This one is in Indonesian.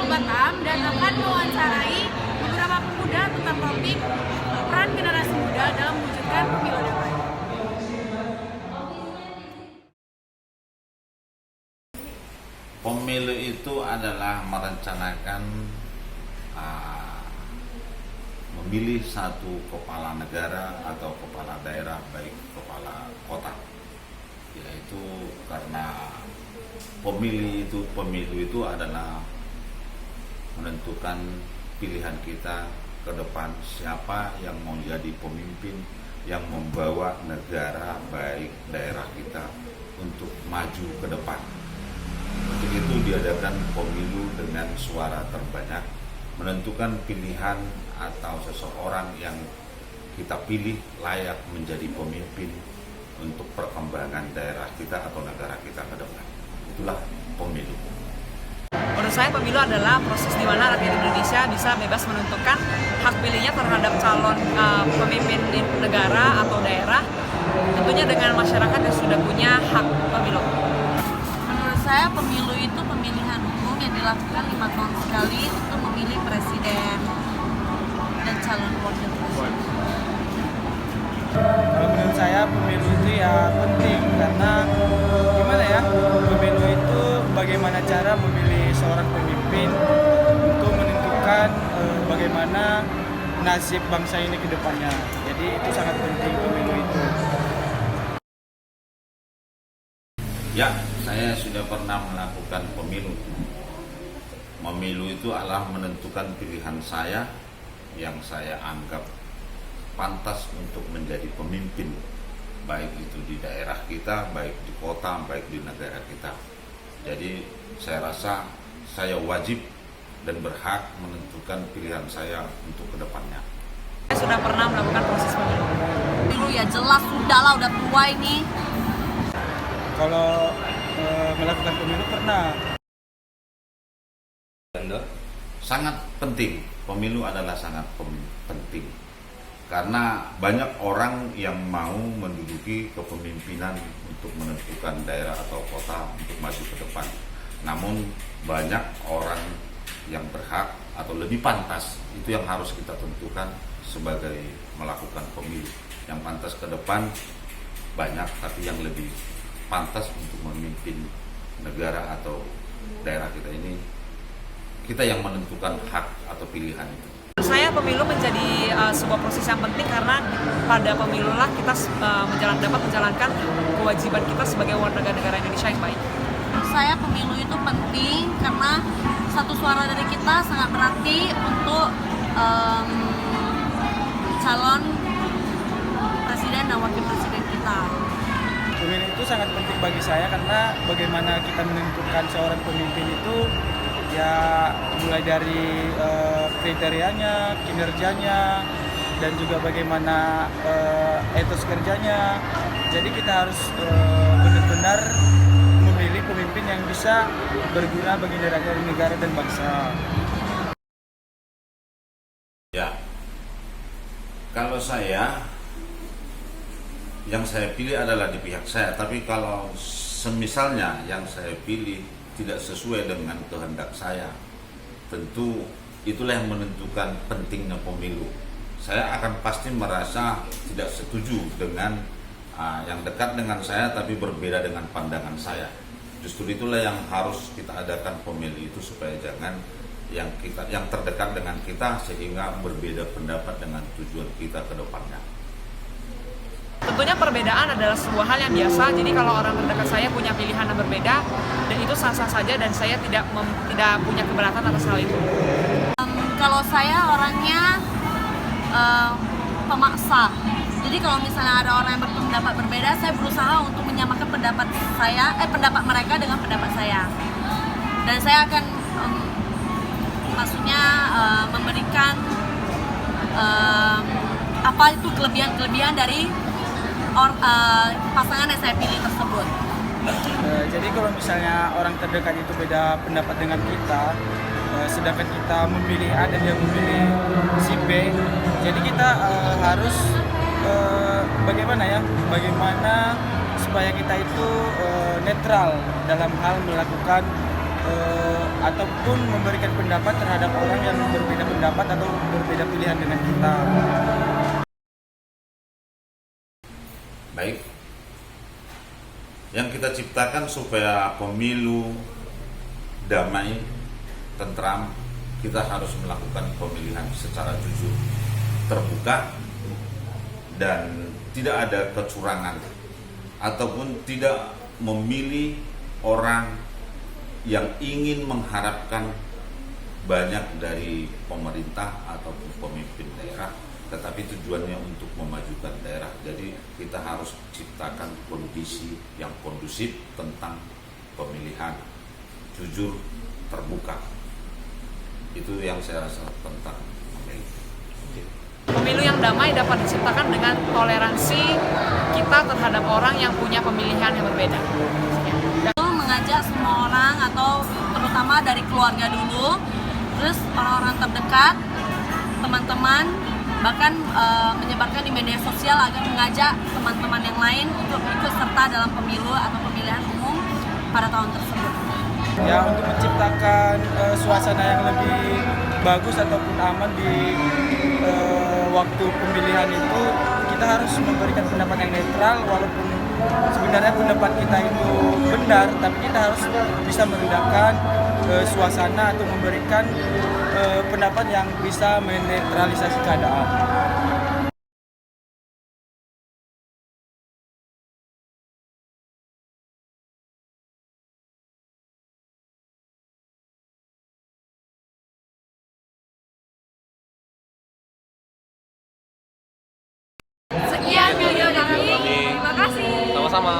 Pulau Batam dan akan mewawancarai beberapa pemuda tentang topik peran generasi muda dalam mewujudkan pemilu damai. Pemilu itu adalah merencanakan memilih satu kepala negara atau kepala daerah, baik kepala kota, yaitu karena pemilu itu adalah menentukan pilihan kita ke depan, siapa yang mau jadi pemimpin yang membawa negara baik daerah kita untuk maju ke depan. Untuk itu diadakan pemilu dengan suara terbanyak, menentukan pilihan atau seseorang yang kita pilih layak menjadi pemimpin untuk perkembangan daerah kita atau negara kita ke depan. Itulah pemilu. Menurut saya pemilu adalah proses di mana rakyat Indonesia bisa bebas menentukan hak pilihnya terhadap calon pemimpin negara atau daerah, tentunya dengan masyarakat yang sudah punya hak pemilu. Menurut saya pemilu itu pemilihan umum yang dilakukan 5 tahun sekali untuk memilih presiden dan calon wakil presiden. Kalau menurut saya pemilu itu ya penting karena gimana ya, pemilu itu bagaimana cara memilih seorang pemimpin untuk menentukan bagaimana nasib bangsa ini ke depannya. Jadi itu sangat penting pemilu itu. Ya, saya sudah pernah melakukan pemilu. Pemilu itu adalah menentukan pilihan saya yang saya anggap pantas untuk menjadi pemimpin, baik itu di daerah kita, baik di kota, baik di negara kita. Jadi saya rasa saya wajib dan berhak menentukan pilihan saya untuk kedepannya. Saya sudah pernah melakukan proses pemilu. Pemilu ya jelas sudah lah, udah tua ini. Kalau melakukan pemilu pernah. Sangat penting, pemilu adalah sangat penting. Karena banyak orang yang mau menduduki kepemimpinan untuk menentukan daerah atau kota untuk maju ke depan. Namun banyak orang yang berhak atau lebih pantas, itu yang harus kita tentukan sebagai melakukan pemilu. Yang pantas ke depan banyak, tapi yang lebih pantas untuk memimpin negara atau daerah kita ini, kita yang menentukan hak atau pilihan itu. Menurut saya pemilu menjadi sebuah proses yang penting karena pada pemilulah kita dapat menjalankan kewajiban kita sebagai warga negara Indonesia yang baik. Menurut saya pemilu itu penting karena satu suara dari kita sangat berarti untuk calon presiden dan wakil presiden kita. Pemilu itu sangat penting bagi saya karena bagaimana kita menentukan seorang pemimpin itu ya mulai dari kriterianya, kinerjanya, dan juga bagaimana etos kerjanya. Jadi kita harus benar-benar memilih pemimpin yang bisa berguna bagi negara dan bangsa. Ya, kalau yang saya pilih adalah di pihak saya, tapi kalau semisalnya yang saya pilih tidak sesuai dengan kehendak saya, tentu itulah yang menentukan pentingnya pemilu. Saya akan pasti merasa tidak setuju dengan yang dekat dengan saya tapi berbeda dengan pandangan saya. Justru itulah yang harus kita adakan pemilu itu supaya jangan yang terdekat dengan kita sehingga berbeda pendapat dengan tujuan kita ke depannya. Tentunya perbedaan adalah sebuah hal yang biasa, jadi kalau orang terdekat saya punya pilihan yang berbeda, dan itu sah-sah saja dan saya tidak punya keberatan atas hal itu. Kalau saya orangnya pemaksa, jadi kalau misalnya ada orang yang berpendapat berbeda, saya berusaha untuk menyamakan pendapat mereka dengan pendapat saya, dan saya akan memberikan apa itu kelebihan dari pasangan yang saya pilih tersebut. Jadi kalau misalnya orang terdekat itu beda pendapat dengan kita, sedangkan kita memilih A dan dia memilih si B, jadi kita harus bagaimana supaya kita itu netral dalam hal melakukan ataupun memberikan pendapat terhadap orang yang berbeda pendapat atau berbeda pilihan dengan kita. Baik, yang kita ciptakan supaya pemilu damai, tentram, kita harus melakukan pemilihan secara jujur, terbuka, dan tidak ada kecurangan ataupun tidak memilih orang yang ingin mengharapkan banyak dari pemerintah ataupun pemimpin daerah, tetapi tujuannya untuk memajukan daerah. Jadi kita harus ciptakan kondisi yang kondusif tentang pemilihan jujur, terbuka. Itu yang saya rasa tentang pemilu. Pemilu yang damai dapat diciptakan dengan toleransi kita terhadap orang yang punya pemilihan yang berbeda. Itu mengajak semua orang atau terutama dari keluarga dulu, terus orang-orang terdekat, teman-teman, bahkan menyebarkan di media sosial agar mengajak teman-teman yang lain untuk ikut serta dalam pemilu atau pemilihan umum pada tahun tersebut. Ya, untuk menciptakan suasana yang lebih bagus ataupun aman di waktu pemilihan itu, kita harus memberikan pendapat yang netral, walaupun sebenarnya pendapat kita itu benar, tapi kita harus bisa meredakan suasana atau memberikan pendapat yang bisa menetralisasi keadaan. Sekian video dari kami. Terima kasih. Sama-sama.